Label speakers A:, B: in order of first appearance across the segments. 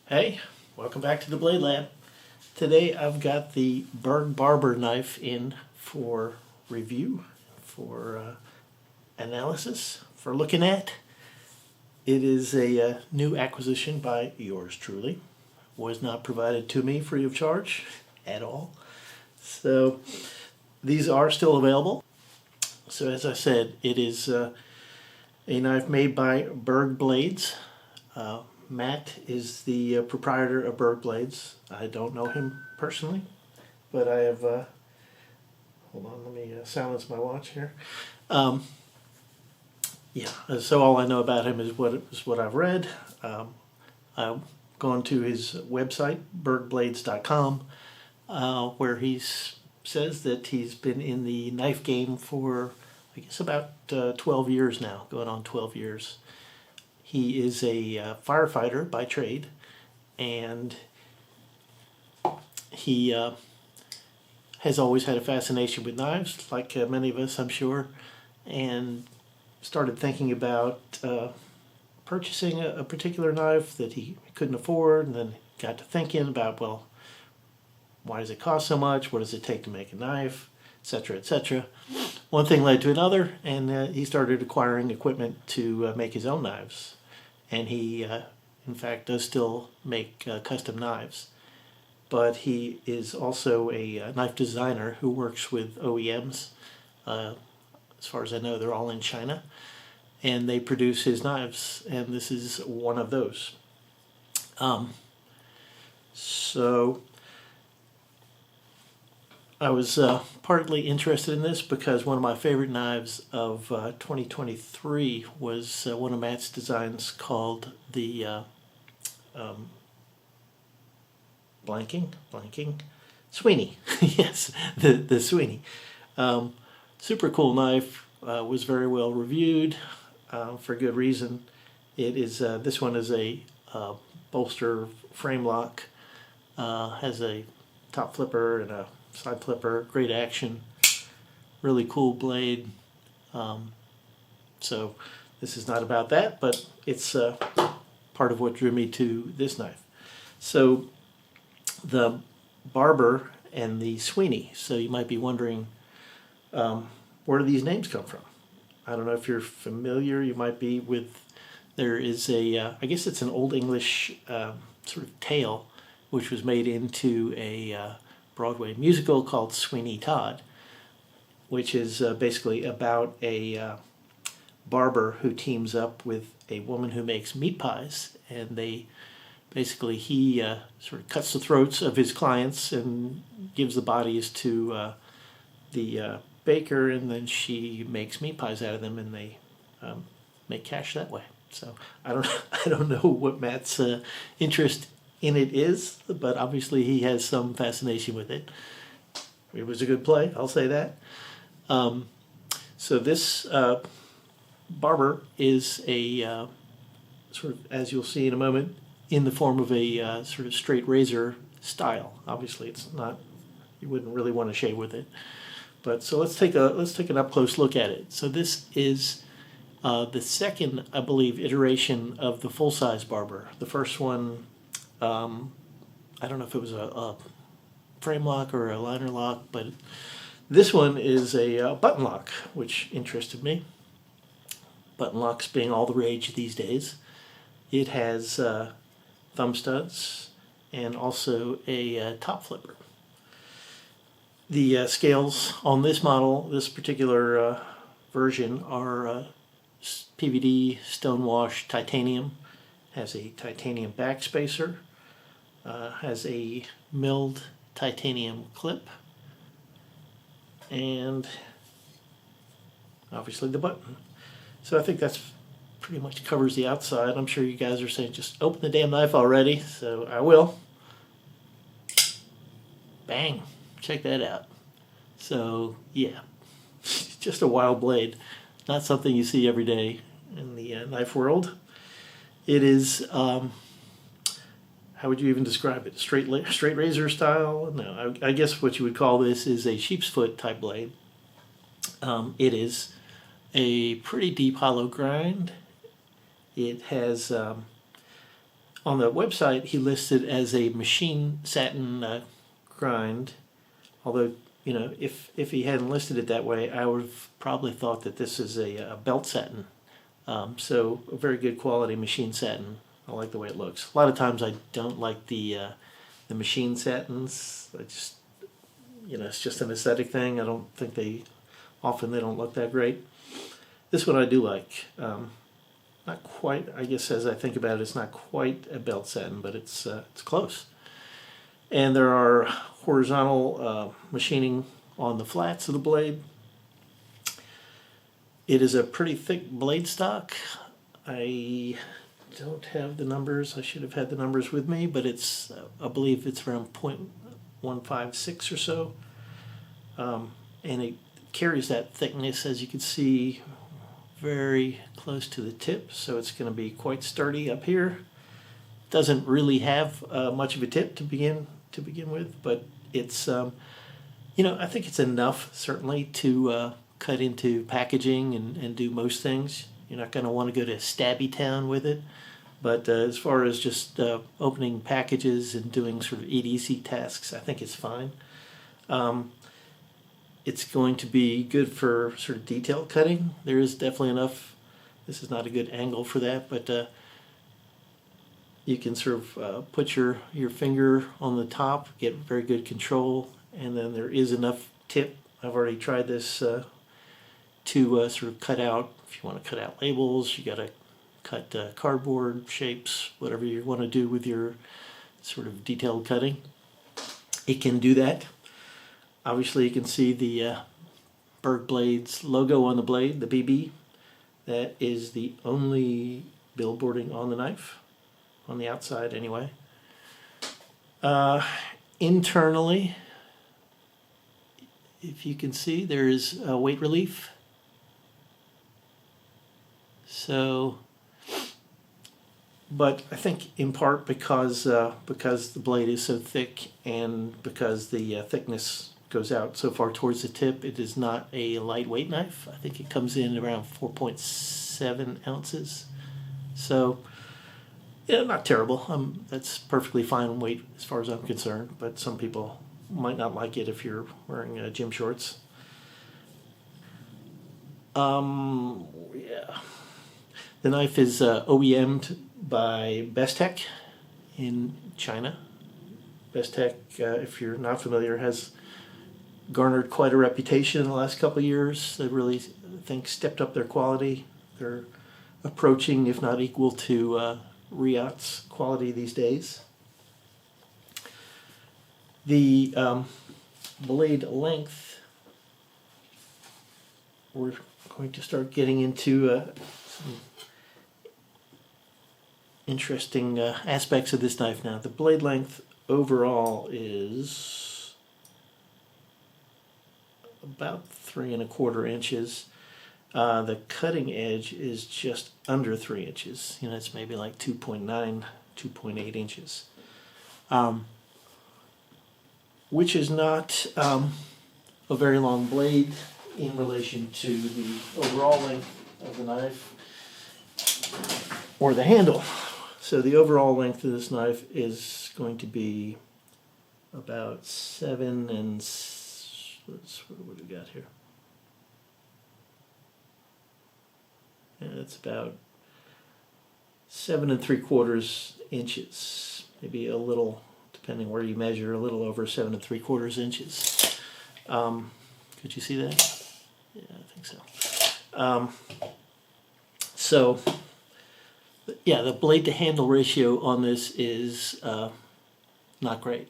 A: Hey, welcome back to the Blade Lab. Today I've got the Berg Barber knife in for review, for analysis, for looking at. It is a new acquisition by yours truly. Was not provided to me free of charge at all. So these are still available. So as I said, it is a knife made by Berg Blades. Matt is the proprietor of Berg Blades. I don't know him personally, but I have, hold on, let me silence my watch here. Yeah, so all I know about him is what I've read. I've gone to his website, bergblades.com, where he says that he's been in the knife game for, I guess, about 12 years now, going on 12 years. He is a firefighter by trade, and he has always had a fascination with knives, like many of us, I'm sure, and started thinking about purchasing a particular knife that he couldn't afford, and then got to thinking about, well, why does it cost so much? What does it take to make a knife? Etc., etc. One thing led to another, and he started acquiring equipment to make his own knives. And he, in fact, does still make custom knives. But he is also a knife designer who works with OEMs. As far as I know, they're all in China. And they produce his knives, and this is one of those. So I was partly interested in this because one of my favorite knives of 2023 was one of Matt's designs called the Sweeney. Yes, the Sweeney. Super cool knife. Was very well reviewed for good reason. It is this one is a bolster frame lock. Has a top flipper and a side flipper, great action, really cool blade. So this is not about that, but it's part of what drew me to this knife. So the Barber and the Sweeney. So you might be wondering, where do these names come from? I don't know if you're familiar. You might be with. There is a, I guess it's an Old English sort of tale, which was made into a Broadway musical called Sweeney Todd, which is basically about a barber who teams up with a woman who makes meat pies, and they basically he sort of cuts the throats of his clients and gives the bodies to the baker, and then she makes meat pies out of them, and they make cash that way. So I don't know what Matt's interest in it is, but obviously he has some fascination with it. It was a good play, I'll say that. So this barber is a sort of, as you'll see in a moment, in the form of a sort of straight razor style. Obviously, it's not. You wouldn't really want to shave with it. But so let's take an up close look at it. So this is the second, I believe, iteration of the full size barber. The first one. I don't know if it was a frame lock or a liner lock, but this one is a button lock, which interested me. Button locks being all the rage these days. It has thumb studs and also a top flipper. The scales on this model, this particular version, are PVD stonewash titanium. Has a titanium backspacer. Has a milled titanium clip, and obviously the button. So I think that's pretty much covers the outside. I'm sure you guys are saying, just open the damn knife already, so I will. Bang! Check that out. So yeah, just a wild blade. Not something you see every day in the knife world. It is. How would you even describe it? Straight razor style? No, I guess what you would call this is a sheep's foot type blade. It is a pretty deep hollow grind. It has On the website, he listed as a machine satin grind. Although, you know, if he hadn't listed it that way, I would have probably thought that this is a belt satin. So a very good quality machine satin. I like the way it looks. A lot of times I don't like the machine satins. I just, you know, it's just an aesthetic thing. I don't think they don't look that great. This one I do like. Not quite, I guess as I think about it, it's not quite a belt satin, but it's close. And there are horizontal machining on the flats of the blade. It is a pretty thick blade stock. I don't have the numbers. I should have had the numbers with me, but it's I believe it's around 0.156 or so. And it carries that thickness, as you can see, very close to the tip, so it's going to be quite sturdy up here. Doesn't really have much of a tip to begin with, but it's you know, I think it's enough certainly to cut into packaging and do most things. You're not going to want to go to stabby town with it, but as far as just opening packages and doing sort of EDC tasks, I think it's fine. It's going to be good for sort of detail cutting. There is definitely enough. This is not a good angle for that, but you can sort of put your finger on the top, get very good control, and then there is enough tip. I've already tried this to sort of cut out, if you want to cut out labels, you got to cut cardboard shapes, whatever you want to do with your sort of detailed cutting. It can do that. Obviously you can see the Berg Blades logo on the blade, the BB. That is the only billboarding on the knife, on the outside anyway. Internally, if you can see, there is weight relief. So, but I think in part because the blade is so thick and because the thickness goes out so far towards the tip, it is not a lightweight knife. I think it comes in around 4.7 ounces. So, yeah, not terrible. That's perfectly fine weight as far as I'm concerned, but some people might not like it if you're wearing gym shorts. Yeah. The knife is OEM'd by Bestch in China. Bestch, if you're not familiar, has garnered quite a reputation in the last couple of years. They really, I think, stepped up their quality. They're approaching, if not equal to, Reate's quality these days. The blade length, we're going to start getting into some interesting aspects of this knife now. The blade length overall is about 3¼ inches. The cutting edge is just under 3 inches. You know, it's maybe like 2.9, 2.8 inches. Which is not a very long blade in relation to the overall length of the knife or the handle. So the overall length of this knife is going to be about 7 and what do we got here? Yeah, it's about 7 3/4 inches, maybe a little, depending where you measure, a little over 7 3/4 inches. Could you see that? Yeah, I think so. So, yeah, the blade to handle ratio on this is not great.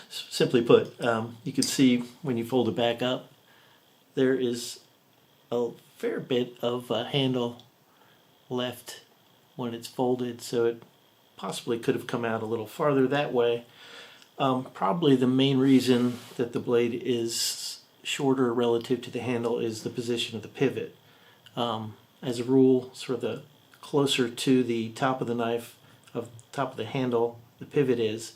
A: Simply put, you can see when you fold it back up, there is a fair bit of handle left when it's folded, so it possibly could have come out a little farther that way. Probably the main reason that the blade is shorter relative to the handle is the position of the pivot. As a rule, sort of the closer to the top of the knife, top of the handle, the pivot is,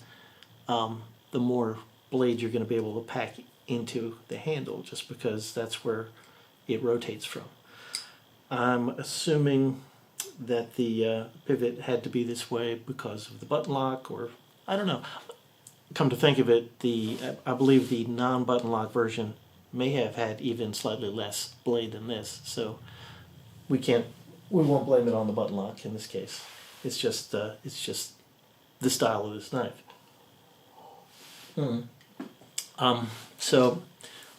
A: the more blade you're going to be able to pack into the handle, just because that's where it rotates from. I'm assuming that the pivot had to be this way because of the button lock, or I don't know. Come to think of it, I believe the non-button lock version may have had even slightly less blade than this, so we won't blame it on the button lock in this case. It's just the style of this knife. So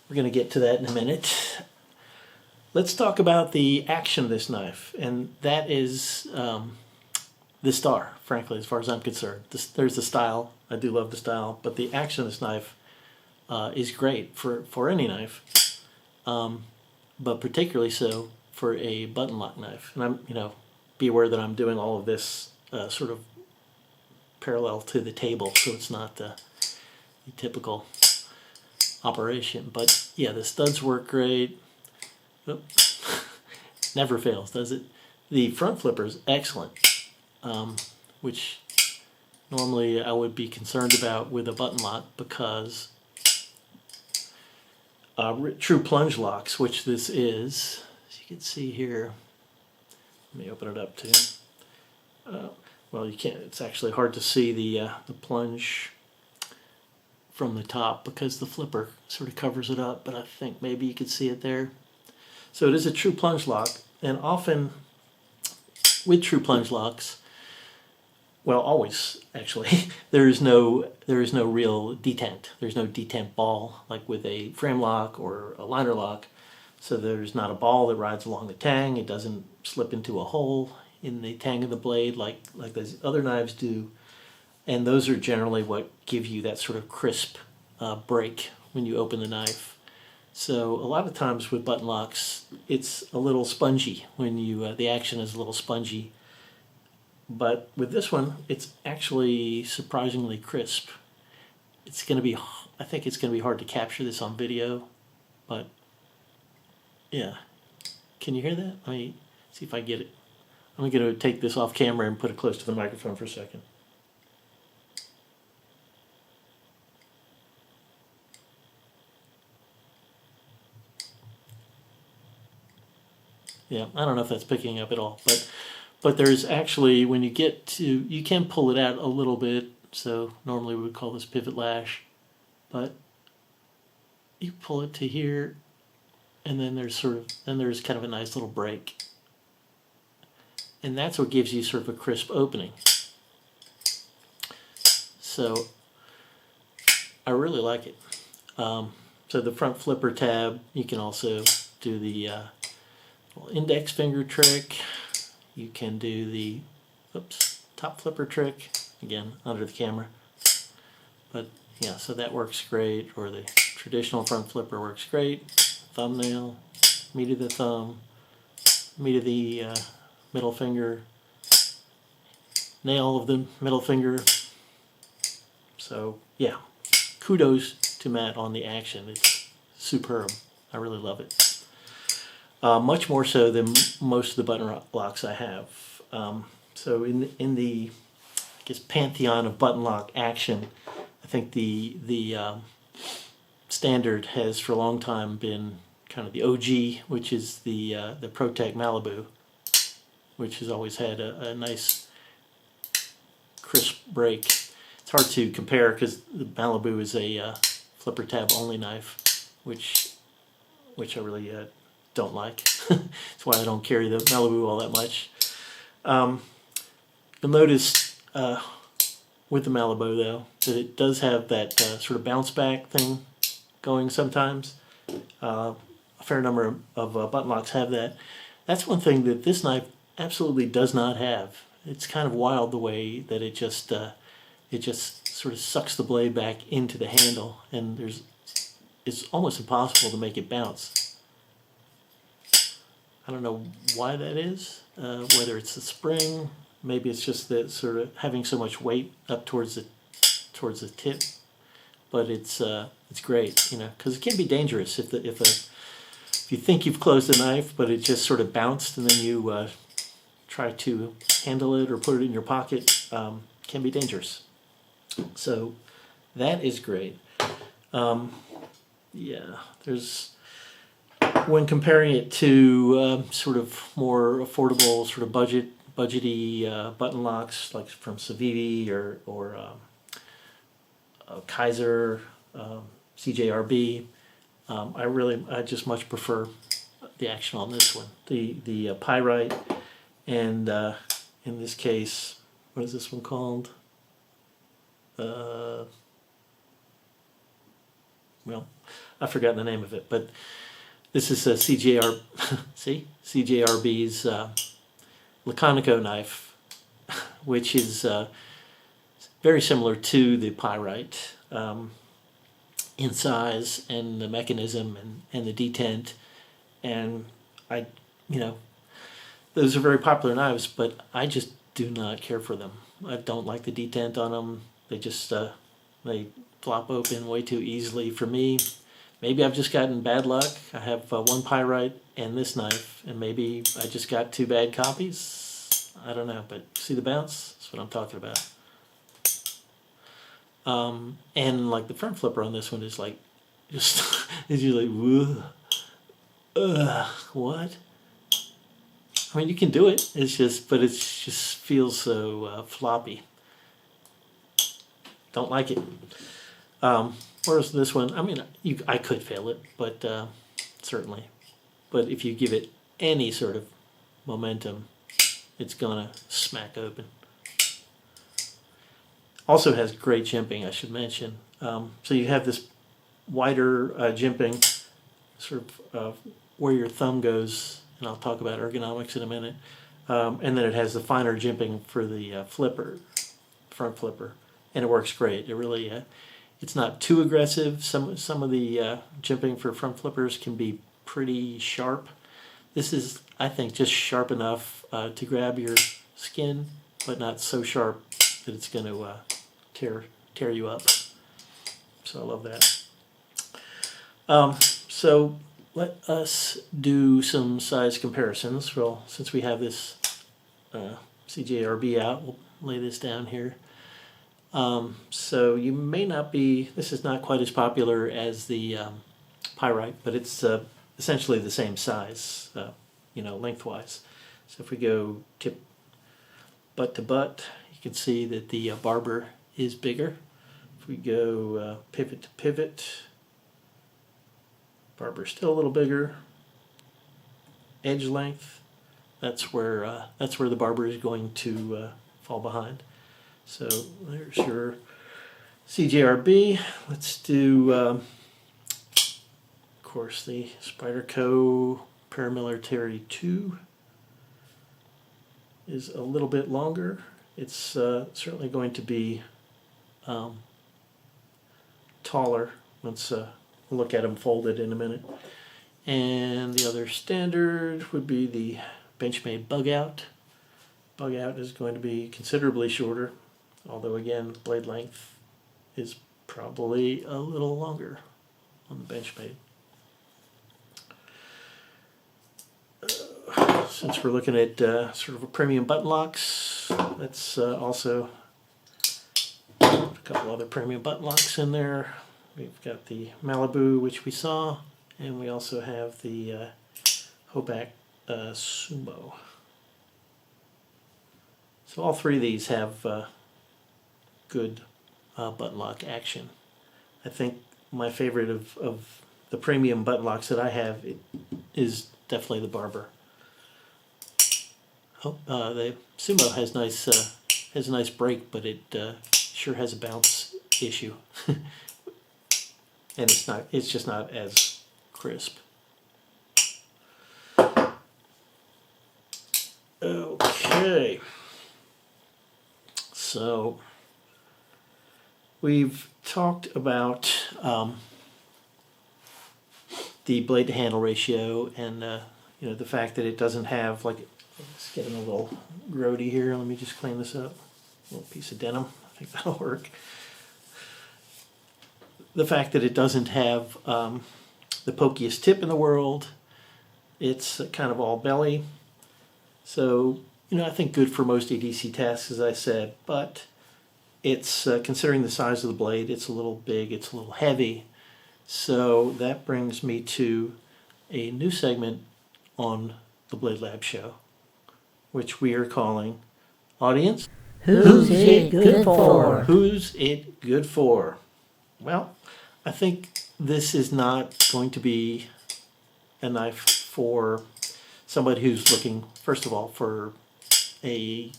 A: we're going to get to that in a minute. Let's talk about the action of this knife, and that is the star, frankly, as far as I'm concerned. There's the style. I do love the style, but the action of this knife is great for any knife, but particularly so for a button lock knife. And be aware that I'm doing all of this sort of parallel to the table, so it's not the typical operation. But yeah, the studs work great. Oop. Never fails, does it? The front flipper is excellent, which normally I would be concerned about with a button lock, because true plunge locks, which this is, as you can see here, let me open it up too. Well, you can't. It's actually hard to see the plunge from the top because the flipper sort of covers it up, but I think maybe you could see it there. So it is a true plunge lock, and often with true plunge locks, well, always actually, there is no real detent. There's no detent ball like with a frame lock or a liner lock. So there's not a ball that rides along the tang. It doesn't slip into a hole in the tang of the blade like those other knives do. And those are generally what give you that sort of crisp break when you open the knife. So a lot of times with button locks, it's a little spongy when the action is a little spongy. But with this one, it's actually surprisingly crisp. I think it's going to be hard to capture this on video, but yeah. Can you hear that? Let me see if I get it. I'm going to take this off camera and put it close to the microphone for a second. Yeah, I don't know if that's picking up at all, but there's actually, when you get to, you can pull it out a little bit, so normally we would call this pivot lash, but you pull it to here, and then there's kind of a nice little break. And that's what gives you sort of a crisp opening. So I really like it. So the front flipper tab, you can also do the index finger trick. You can do the top flipper trick, again under the camera. But yeah, so that works great, or the traditional front flipper works great. Thumbnail, meat of the thumb, meat of the middle finger, nail of the middle finger. So yeah, kudos to Matt on the action. It's superb. I really love it. Much more so than most of the button locks I have. So in the I guess pantheon of button lock action, I think the standard has for a long time been kind of the OG, which is the ProTech Malibu, which has always had a nice crisp break. It's hard to compare because the Malibu is a flipper tab only knife, which I really don't like. That's why I don't carry the Malibu all that much. You'll notice with the Malibu though that it does have that sort of bounce back thing going sometimes. A fair number of button locks have that. That's one thing that this knife absolutely does not have. It's kind of wild the way that it just sort of sucks the blade back into the handle, and it's almost impossible to make it bounce. I don't know why that is, whether it's the spring, maybe it's just that sort of having so much weight up towards the tip, but it's great, because it can be dangerous if you think you've closed a knife, but it just sort of bounced, and then you try to handle it or put it in your pocket. Can be dangerous. So that is great. Yeah, when comparing it to sort of more affordable, sort of budget budgety button locks like from Civivi or Kaiser, CJRB. I just much prefer the action on this one. The pyrite, and in this case, what is this one called? Well, I've forgotten the name of it, but this is a CJRB's Laconico knife, which is very similar to the pyrite in size and the mechanism and the detent. And those are very popular knives, but I just do not care for them. I don't like the detent on them. They just they flop open way too easily for me. Maybe I've just gotten bad luck. I have one pyrite and this knife, and maybe I just got two bad copies. I don't know, but see the bounce? That's what I'm talking about. And like the front flipper on this one is like just it's just like what? I mean, you can do it. It's just, but it just feels so floppy. Don't like it. Whereas this one, I mean, I could fail it, but certainly. But if you give it any sort of momentum, it's gonna smack open. Also has great jimping, I should mention. So you have this wider jimping, sort of where your thumb goes, and I'll talk about ergonomics in a minute. And then it has the finer jimping for the flipper, front flipper, and it works great. It really, it's not too aggressive. Some of the jimping for front flippers can be pretty sharp. This is, I think, just sharp enough to grab your skin, but not so sharp that it's going to tear you up. So I love that. So let us do some size comparisons. Well, since we have this CJRB out, we'll lay this down here. So you may not be, this is not quite as popular as the pyrite, but it's essentially the same size, lengthwise. So if we go tip butt to butt, you can see that the barber is bigger. If we go pivot to pivot, barber's still a little bigger. Edge length, that's where the barber is going to fall behind. So there's your CJRB. Let's do, of course, the Spyderco Paramilitary 2 is a little bit longer. It's certainly going to be taller. Let's look at them folded in a minute. And the other standard would be the Benchmade Bug Out. Bug Out is going to be considerably shorter, although again, blade length is probably a little longer on the Benchmade. Since we're looking at sort of a premium button locks, let's also put a couple other premium button locks in there. We've got the Malibu, which we saw, and we also have the Hoback Sumo. So all three of these have good button lock action. I think my favorite of the premium button locks that I have is definitely the Barber. The Sumo has a nice break, but it sure has a bounce issue, and it's just not as crisp. Okay, so we've talked about the blade to handle ratio, and the fact that it doesn't have, like, it's getting a little grody here. Let me just clean this up. A little piece of denim. I think that'll work. The fact that it doesn't have the pokiest tip in the world. It's kind of all belly. So, I think good for most EDC tasks, as I said, but it's, considering the size of the blade, it's a little big, it's a little heavy. So that brings me to a new segment on the Blade Lab show, which we are calling Audience.
B: Who's it good for?
A: Who's it good for? Well, I think this is not going to be a knife for somebody who's looking, first of all, for a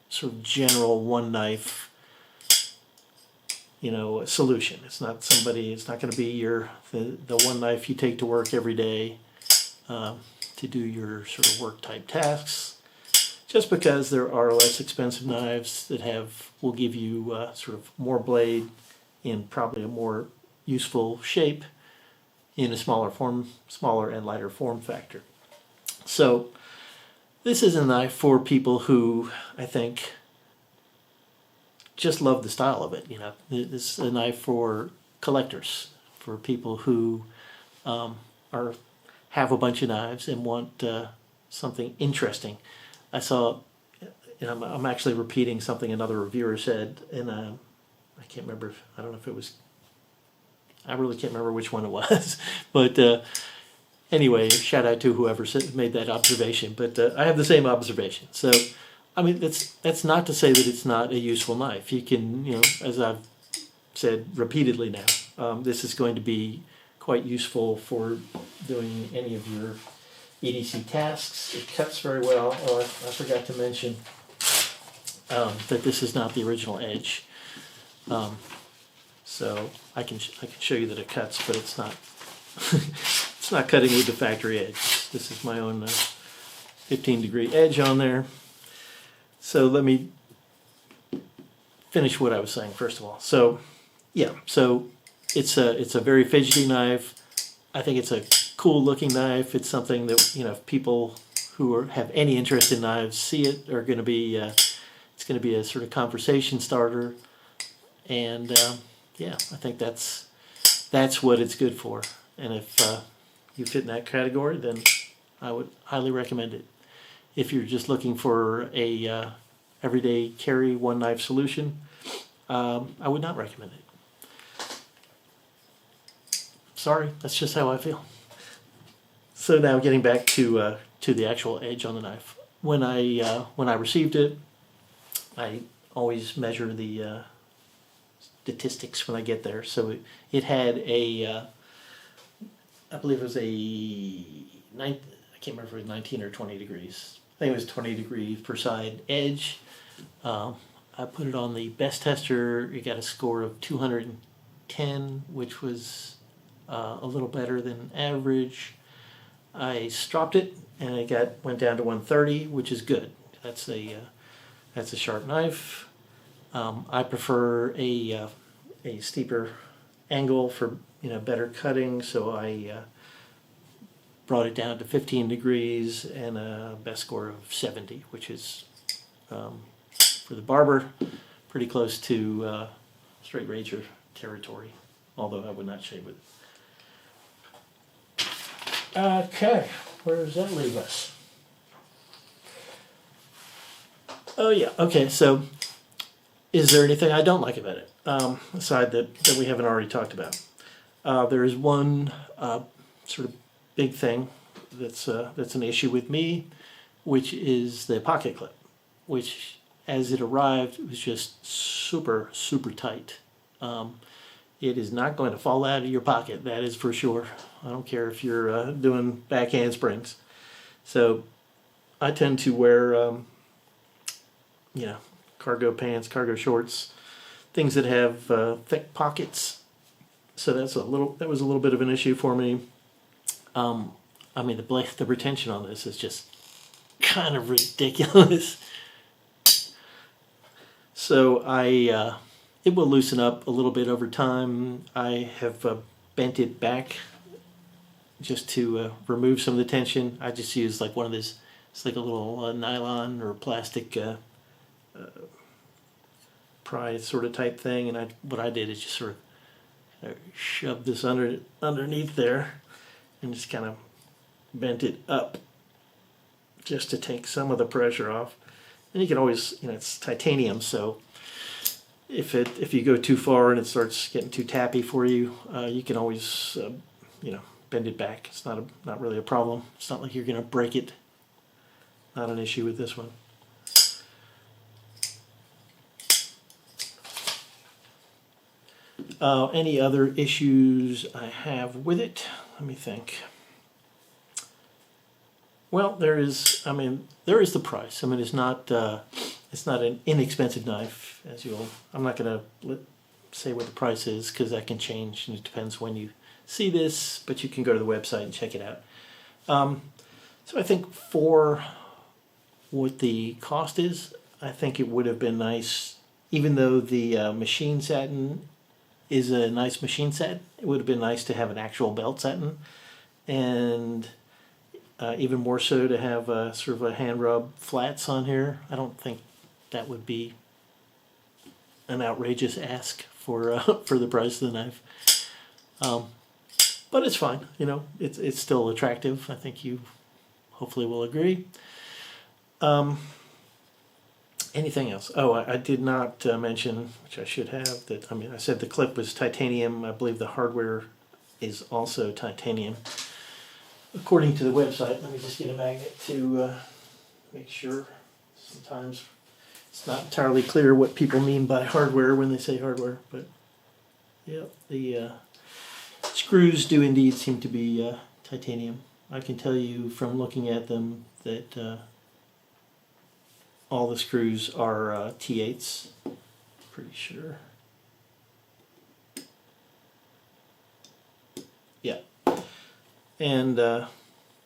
A: sort of general one knife, solution. It's not going to be the one knife you take to work every day to do your sort of work type tasks. Just because there are less expensive knives that will give you sort of more blade in probably a more useful shape in a smaller and lighter form factor. So this is a knife for people who, I think, just love the style of it. This is a knife for collectors, for people who have a bunch of knives and want something interesting. I saw, I'm actually repeating something another reviewer said, and I can't remember. I don't know if it was. I really can't remember which one it was, but anyway, shout out to whoever made that observation. But I have the same observation. So, I mean, that's not to say that it's not a useful knife. You can, as I've said repeatedly now, this is going to be quite useful for doing any of your EDC tasks. It cuts very well. Oh, I forgot to mention that this is not the original edge. So I can show you that it cuts, but it's not it's not cutting with the factory edge. This is my own 15-degree edge on there. So let me finish what I was saying first of all. So yeah, so it's a very fidgety knife. I think it's a cool looking knife. It's something that if people who have any interest in knives see it are going to be it's going to be a sort of conversation starter, and yeah, I think that's what it's good for. And if you fit in that category, then I would highly recommend it. If you're just looking for a everyday carry one knife solution, I would not recommend it. Sorry, that's just how I feel. So now getting back to the actual edge on the knife. When I received it, I always measure the statistics when I get there. So it had I believe it was I can't remember if it was 19 or 20 degrees. I think it was 20 degrees per side edge. I put it on the best tester. It got a score of 210, which was a little better than average. I stropped it and it went down to 130, which is good. That's a sharp knife. I prefer a steeper angle for better cutting, so I brought it down to 15 degrees and a best score of 70, which is for the barber pretty close to straight razor territory, although I would not shave with it. Okay, where does that leave us? Oh yeah, okay, so is there anything I don't like about it, aside that we haven't already talked about? There is one sort of big thing that's an issue with me, which is the pocket clip, which as it arrived was just super, super tight. It is not going to fall out of your pocket, that is for sure. I don't care if you're doing back handsprings. So I tend to wear, cargo pants, cargo shorts, things that have thick pockets. So that was a little bit of an issue for me. I mean, the retention on this is just kind of ridiculous. So it will loosen up a little bit over time. I have bent it back just to remove some of the tension. I just use like one of these, it's like a little nylon or plastic pry sort of type thing, and what I did is just sort of shoved this underneath there and just kind of bent it up just to take some of the pressure off. And you can always, it's titanium, so if you go too far and it starts getting too tappy for you, you can always bend it back. It's not really a problem. It's not like you're going to break it not an issue with this one. Any other issues I have with it? Let me think. Well, there is the price. I mean, it's not an inexpensive knife, I'm not going to say what the price is because that can change and it depends when you see this, but you can go to the website and check it out. So I think for what the cost is, I think it would have been nice, even though the machine satin is a nice machine set, it would have been nice to have an actual belt satin, and even more so to have sort of a hand rub flats on here. I don't think that would be an outrageous ask for for the price of the knife, but it's fine. You know, it's still attractive. I think you hopefully will agree. Anything else? Oh, I did not mention, which I should have, that I said the clip was titanium. I believe the hardware is also titanium. According to the website, let me just get a magnet to make sure. Sometimes it's not entirely clear what people mean by hardware when they say hardware, but yeah, the screws do indeed seem to be titanium. I can tell you from looking at them that all the screws are T8s, pretty sure. Yeah. And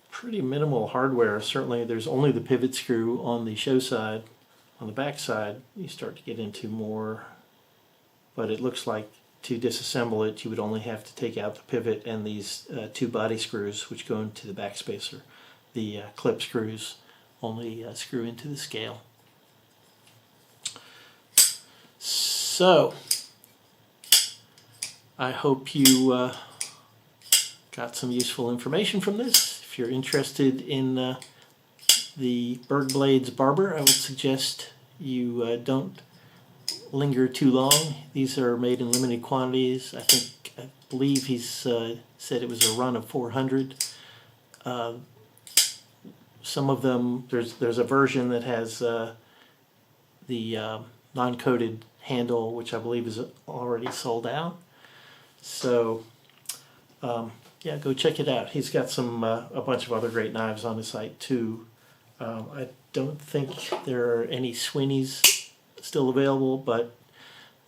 A: pretty minimal hardware. Certainly there's only the pivot screw on the show side. On the back side you start to get into more, but it looks like to disassemble it you would only have to take out the pivot and these two body screws which go into the back spacer. The clip screws only screw into the scale. So I hope you got some useful information from this. If you're interested in the Berg Blades Barber, I would suggest you don't linger too long. These are made in limited quantities. I believe he's said it was a run of 400. Some of them, there's a version that has the non-coated handle, which I believe is already sold out. So yeah, go check it out. He's got some a bunch of other great knives on his site too. I don't think there are any Sweeneys still available, but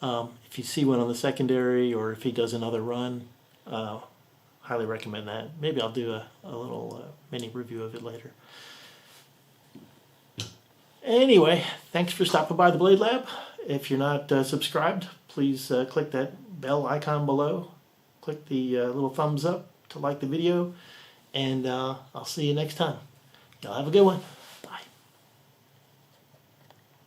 A: if you see one on the secondary or if he does another run, highly recommend that. Maybe I'll do a little mini review of it later. Anyway, thanks for stopping by the Blade Lab. If you're not subscribed, please click that bell icon below. Click the little thumbs up to like the video, and I'll see you next time. Y'all have a good one.